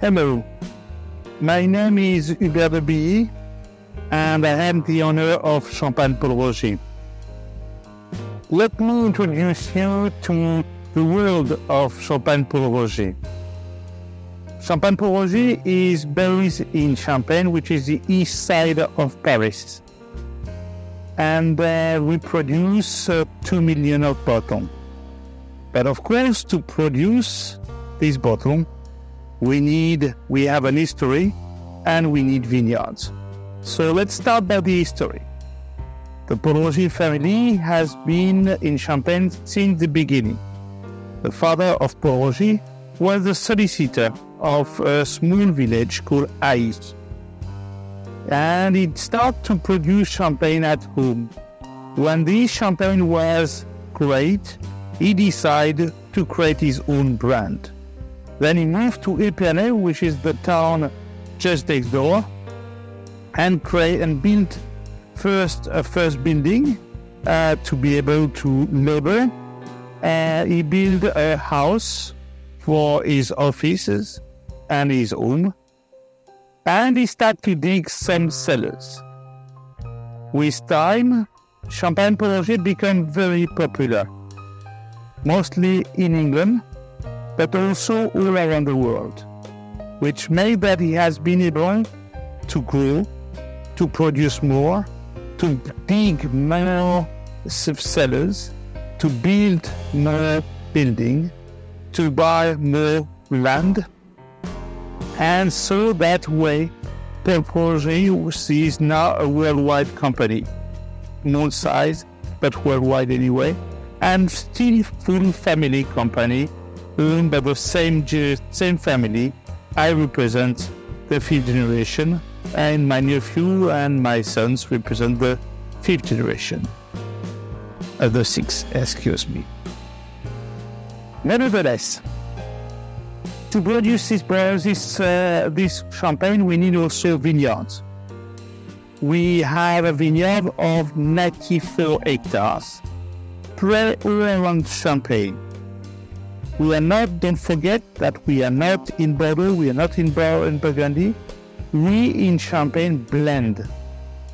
Hello, my name is Hubert de Billy, and I am the owner of Champagne Pology. Let me introduce you to the world of Champagne Pology. Champagne Pology is based in Champagne, which is the east side of Paris. And we produce 2 million of bottles. But of course, to produce this bottle, we have an history and we need vineyards. So let's start by the history. The Pology family has been in Champagne since the beginning. The father of Pology was the solicitor of a small village called Ais. And he started to produce champagne at home. When this champagne was great, he decided to create his own brand. Then he moved to Épernay, which is the town just next door, and built a first building to be able to labor. He built a house for his offices and his home, and he started to dig some cellars. With time, Champagne Pology became very popular, mostly in England, but also all around the world, which made that he has been able to grow, to produce more, to dig more cellars, to build more buildings, to buy more land. And so that way, Pology is now a worldwide company, small size, but worldwide anyway, and still full family company, owned by the same family. I represent the fifth generation, and my nephew and my sons represent the fifth generation. The sixth, excuse me. Nevertheless, to produce this champagne, we need also vineyards. We have a vineyard of 94 hectares, spread all around Champagne. Don't forget that we are not in Bordeaux, we are not in Burgundy. We in Champagne blend.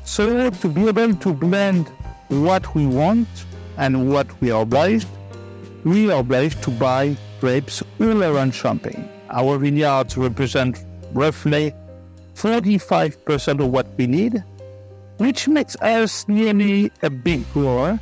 So to be able to blend what we want and what we are obliged to buy grapes all around Champagne. Our vineyards represent roughly 45% of what we need, which makes us nearly a big grower.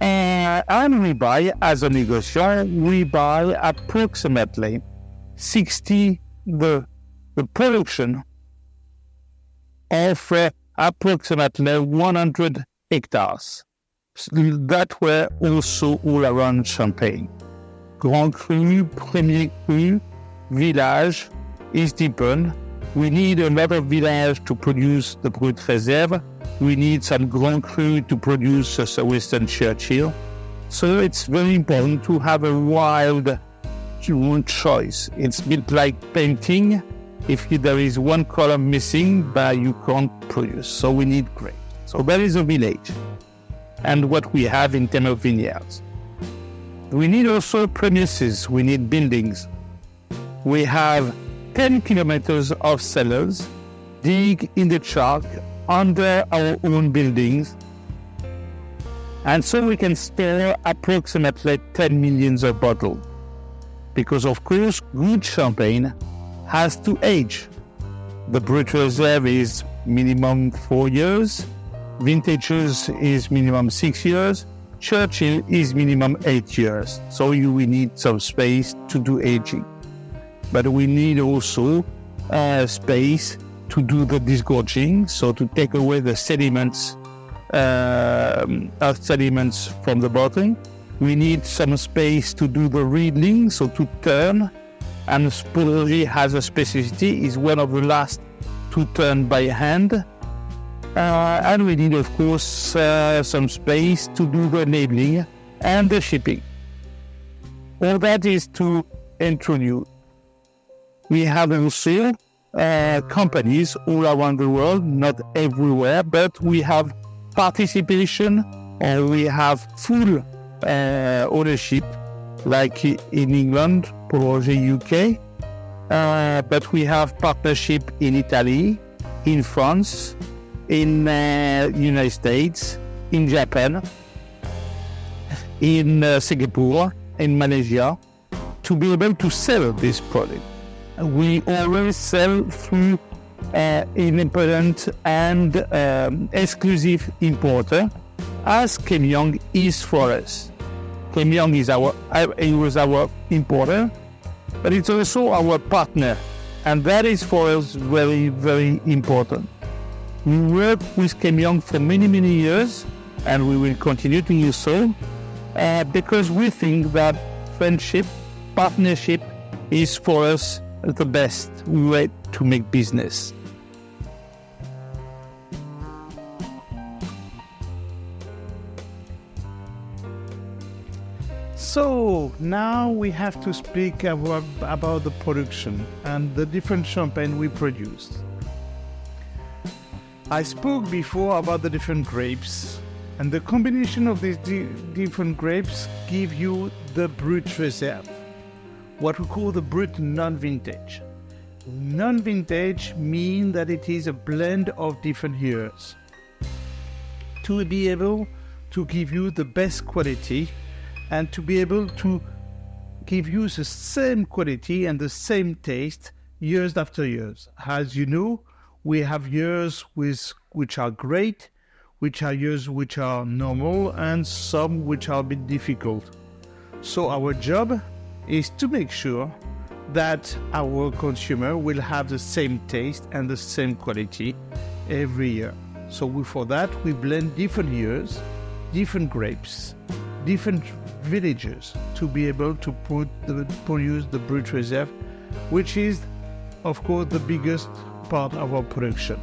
And we buy, as a negotiator, we buy approximately 60 the production of approximately 100 hectares that were also all around Champagne. Grand Cru, Premier Cru, Village is depend. We need a lot of Village to produce the Brut Réserve. We need some Grand Cru to produce a Western Churchill. So it's very important to have a wild choice. It's a bit like painting. If there is one color missing, you can't produce. So we need grapes. So that is a village. And what we have in terms of vineyards. We need also premises. We need buildings. We have 10 kilometers of cellars dig in the chalk under our own buildings. And so we can store approximately 10 million of bottles. Because of course, good champagne has to age. The Brut Réserve is minimum 4 years. Vintages is minimum 6 years. Churchill is minimum 8 years. So we need some space to do aging. But we need also space to do the disgorging, so to take away the sediments from the bottom. We need some space to do the reedling, so to turn. And Pology has a specificity, is one of the last to turn by hand. And we need, of course, some space to do the labeling and the shipping. All that is to introduce. We have also companies all around the world, not everywhere, but we have participation and we have full ownership, like in England, Pology UK, but we have partnership in Italy, in France, in United States, in Japan, in Singapore, in Malaysia, to be able to sell this product. We always sell through independent and exclusive importer, as Keumyang is for us. Keumyang was our importer, but it's also our partner, and that is for us very, very important. We work with Keumyang for many, many years, and we will continue to do so, because we think that friendship, partnership is for us the best way to make business. So now we have to speak about the production and the different champagne we produce. I spoke before about the different grapes, and the combination of these different grapes give you the Brut Reserve, what we call the Brut non-vintage. Non-vintage means that it is a blend of different years to be able to give you the best quality and to be able to give you the same quality and the same taste years after years. As you know, we have years which are great, which are years which are normal, and some which are a bit difficult. So our job is to make sure that our consumer will have the same taste and the same quality every year. So for that, we blend different years, different grapes, different villages to be able to produce the Brut Reserve, which is, of course, the biggest part of our production.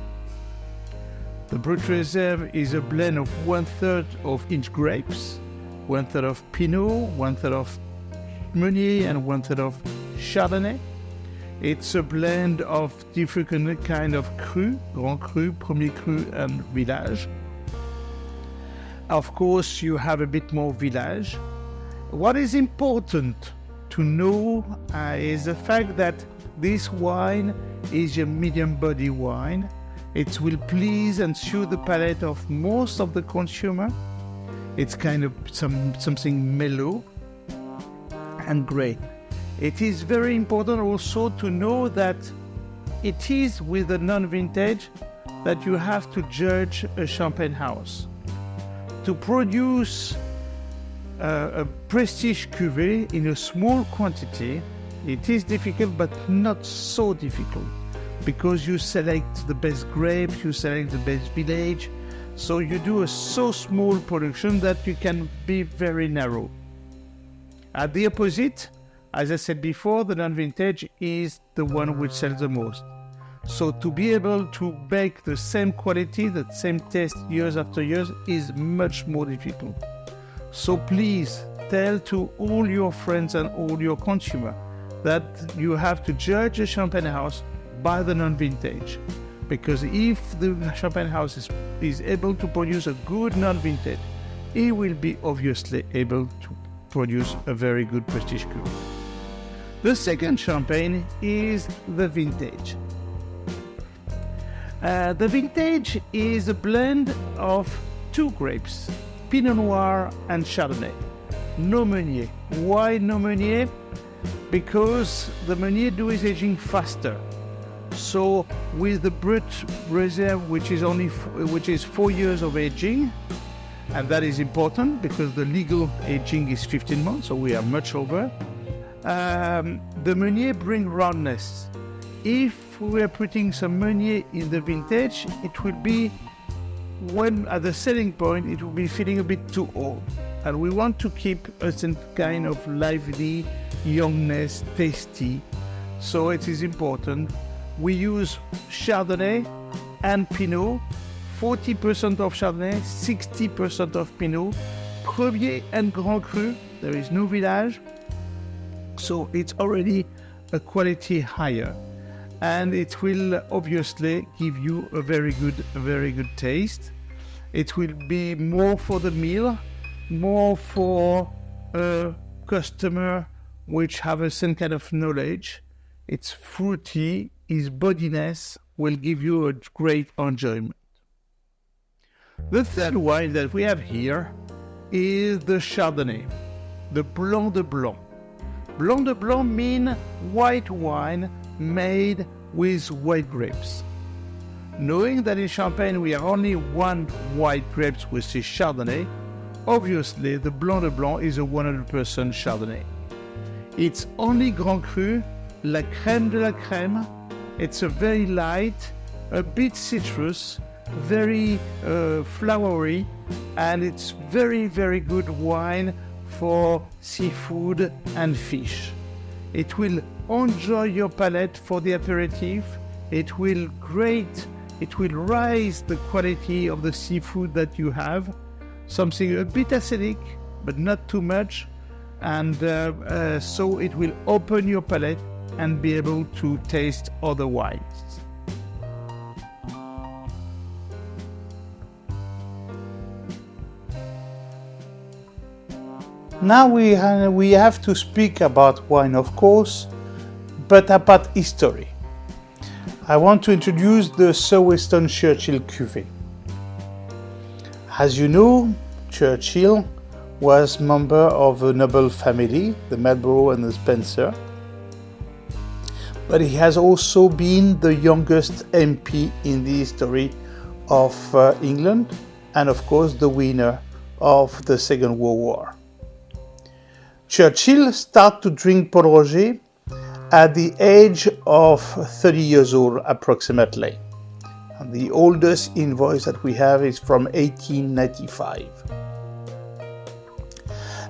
The Brut Reserve is a blend of 1/3 of each grapes, 1/3 of Pinot, 1/3 of Meunier, and 1/3 of Chardonnay. It's a blend of different kind of cru, Grand Cru, Premier Cru, and Village. Of course, you have a bit more Village. What is important to know is the fact that this wine is a medium body wine. It will please and suit the palate of most of the consumer. It's kind of something mellow and great. It is very important also to know that it is with a non-vintage that you have to judge a champagne house. To produce a prestige cuvée in a small quantity, it is difficult, but not so difficult, because you select the best grapes, you select the best village, so you do a so small production that you can be very narrow. At the opposite, as I said before, the non-vintage is the one which sells the most. So to be able to make the same quality, the same taste years after years is much more difficult. So please tell to all your friends and all your consumers that you have to judge a champagne house by the non-vintage. Because if the champagne house is able to produce a good non-vintage, it will be obviously able to produce a very good prestige cuvée. The second champagne is the vintage. The vintage is a blend of two grapes, Pinot Noir and Chardonnay. No Meunier. Why no Meunier? Because the Meunier is aging faster. So with the Brut Reserve, which is 4 years of aging, and that is important because the legal aging is 15 months, so we are much over. The Meunier bring roundness. If we are putting some Meunier in the vintage, it will be, when at the selling point, it will be feeling a bit too old. And we want to keep a certain kind of lively, youngness, tasty. So it is important. We use Chardonnay and Pinot, 40% of Chardonnay, 60% of Pinot, Premier and Grand Cru, there is no Village. So it's already a quality higher. And it will obviously give you a very good taste. It will be more for the meal, more for a customer which have a certain kind of knowledge. it's fruity, its bodiness will give you a great enjoyment. The third wine that we have here is the Chardonnay, the Blanc de Blanc. Blanc de Blanc means white wine made with white grapes. Knowing that in Champagne we have only one white grapes, which is Chardonnay, obviously the Blanc de Blanc is a 100% Chardonnay. It's only Grand Cru, la crème de la crème. It's a very light, a bit citrus, very flowery, and it's very, very good wine for seafood and fish. It will enjoy your palate for the aperitif. It will raise the quality of the seafood that you have. Something a bit acidic, but not too much. And so it will open your palate and be able to taste other wines. Now we have to speak about wine, of course, but about history. I want to introduce the Sir Winston Churchill cuvée. As you know, Churchill was member of a noble family, the Marlborough and the Spencer, but he has also been the youngest MP in the history of England, and of course the winner of the Second World War. Churchill started to drink Paul Roger at the age of 30 years old approximately. And the oldest invoice that we have is from 1895.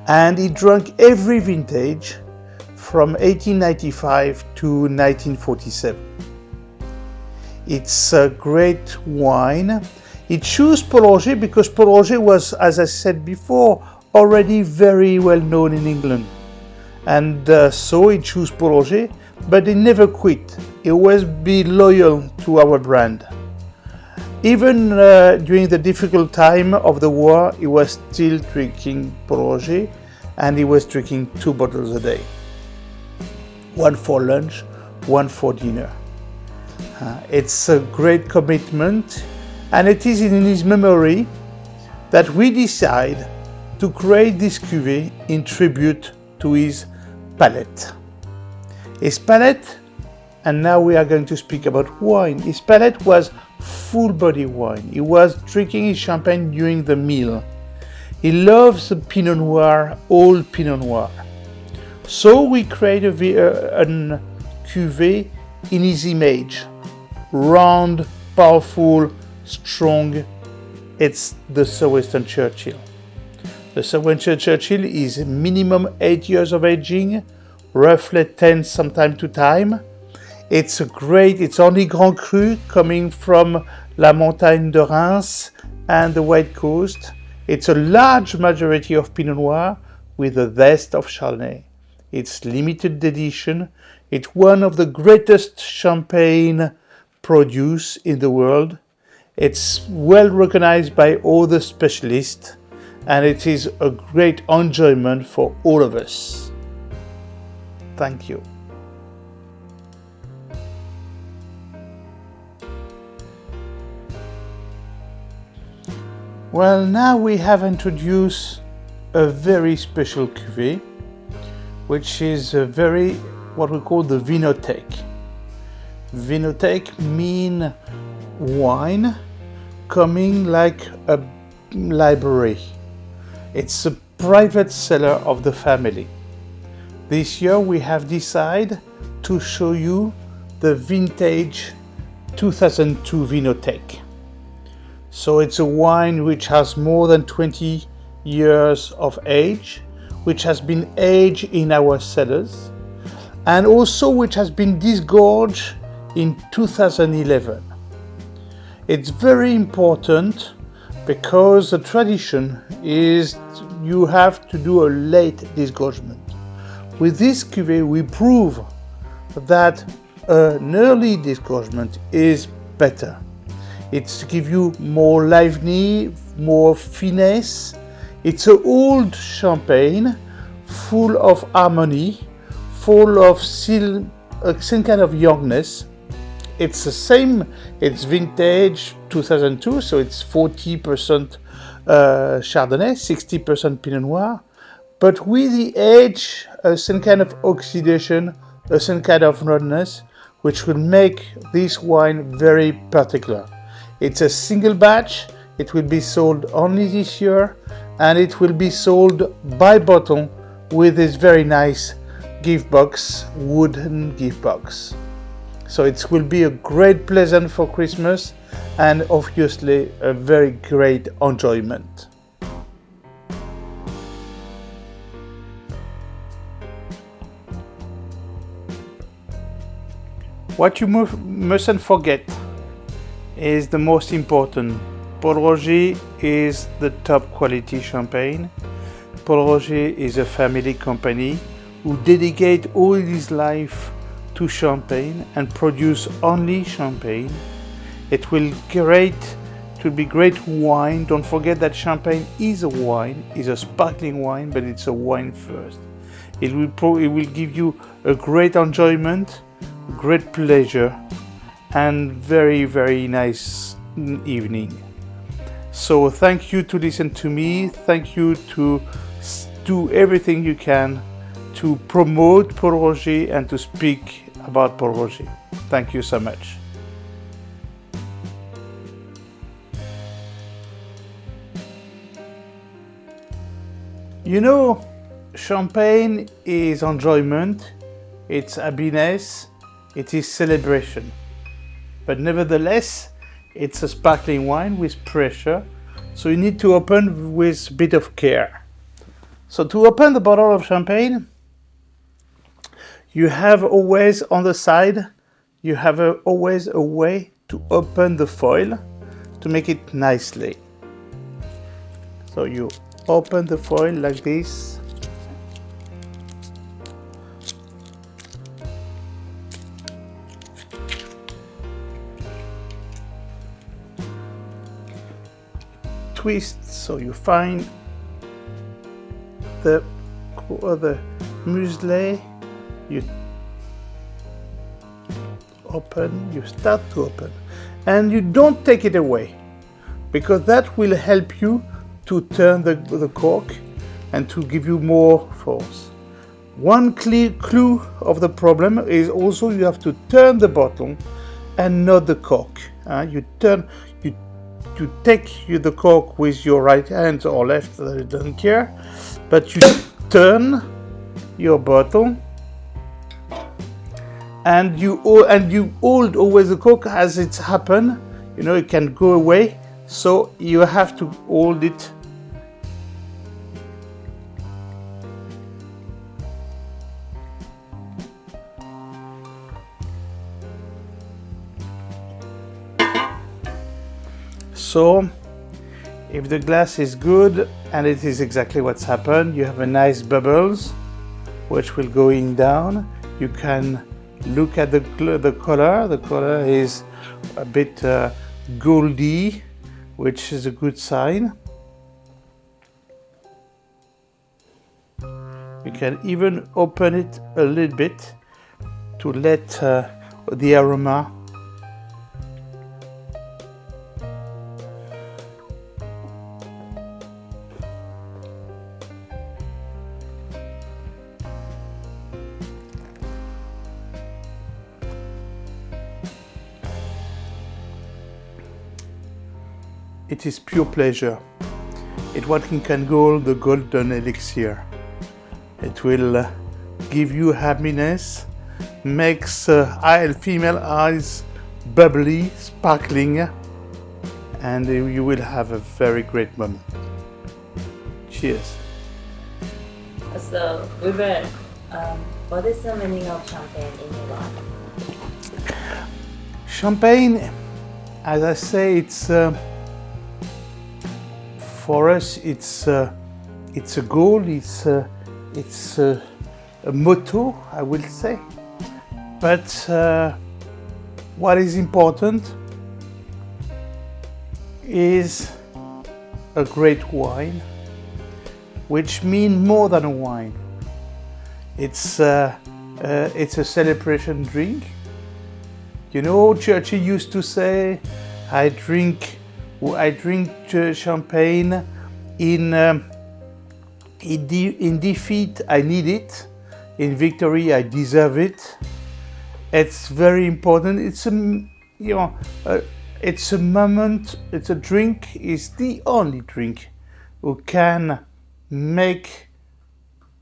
And he drank every vintage from 1895 to 1947. It's a great wine. He chose Paul Roger because Paul Roger was, as I said before, already very well known in England. And so he chose Paul Roger, but he never quit. He always be loyal to our brand. Even during the difficult time of the war, he was still drinking Paul Roger, and he was drinking 2 bottles a day. One for lunch, one for dinner. It's a great commitment, and it is in his memory that we decide to create this cuvée in tribute to his palate. His palate, and now we are going to speak about wine. His palate was full body wine. He was drinking his champagne during the meal. He loves the Pinot Noir, old Pinot Noir. So we create a cuvée in his image. Round, powerful, strong. It's the Sir Winston Churchill. The Sir Winston Churchill is minimum 8 years of aging, roughly 10 sometime to time. It's only Grand Cru coming from La Montagne de Reims and the White Coast. It's a large majority of Pinot Noir with the zest of Chardonnay. It's limited edition. It's one of the greatest champagne produced in the world. It's well recognized by all the specialists, and it is a great enjoyment for all of us. Thank you. Well, now we have introduced a very special cuvée, which is what we call the Vinothèque. Vinothèque means wine coming like a library. It's a private cellar of the family. This year we have decided to show you the vintage 2002 Vinothèque. So it's a wine which has more than 20 years of age, which has been aged in our cellars, and also which has been disgorged in 2011. It's very important because the tradition is you have to do a late disgorgement. With this cuvée, we prove that an early disgorgement is better. It's to give you more lively, more finesse. It's an old champagne, full of harmony, full of still some kind of youngness. It's the same, it's vintage 2002, so it's 40% Chardonnay, 60% Pinot Noir. But with the age, some kind of oxidation, some kind of roughness, which will make this wine very particular. It's a single batch, it will be sold only this year, and it will be sold by bottle with this very nice gift box, wooden gift box. So it will be a great present for Christmas and obviously a very great enjoyment. What you mustn't forget is the most important. Paul Roger is the top quality champagne. Paul Roger is a family company who dedicate all his life to champagne and produce only champagne. It will be great wine. Don't forget that champagne is a wine, is a sparkling wine, but it's a wine first. It will give you a great enjoyment, great pleasure, and very, very nice evening. So thank you to listen to me. Thank you to do everything you can to promote Paul Roger and to speak about Paul Roger. Thank you so much. You know, champagne is enjoyment, it's happiness, it is celebration. But nevertheless, it's a sparkling wine with pressure, so you need to open with a bit of care. So to open the bottle of champagne, you have always on the side, you have always a way to open the foil to make it nicely. So you open the foil like this. Twist, so you find the muesli, you open, you start to open, and you don't take it away, because that will help you to turn the cork and to give you more force. One clear clue of the problem is also you have to turn the bottle and not the cork. You take the cork with your right hand or left, I don't care, but you turn your bottle and you hold always the cork as it's happened. You know, it can go away, so you have to hold it. So, if the glass is good, and it is exactly what's happened, you have a nice bubbles, which will going down. You can look at the color. The color is a bit goldy, which is a good sign. You can even open it a little bit to let the aroma. It is pure pleasure. It what can call the golden elixir. It will give you happiness, makes female eyes bubbly, sparkling, and you will have a very great moment. Cheers. So, Hubert, what is the meaning of champagne in your life? Champagne, as I say, it's for us. It's a goal. It's a motto, I will say. But what is important is a great wine, which means more than a wine. It's It's a celebration drink. You know, Churchill used to say, I drink champagne in defeat, I need it. In victory, I deserve it. It's very important. It's it's a moment. It's a drink. It's the only drink who can make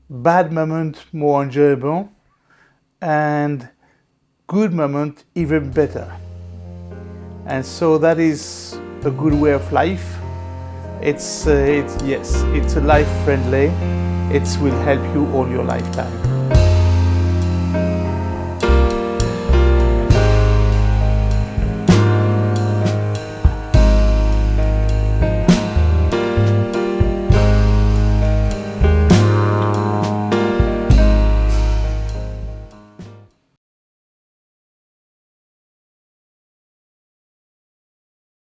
bad moment more enjoyable and good moment even better. And so that is a good way of life. It's a life friendly. It will help you all your lifetime.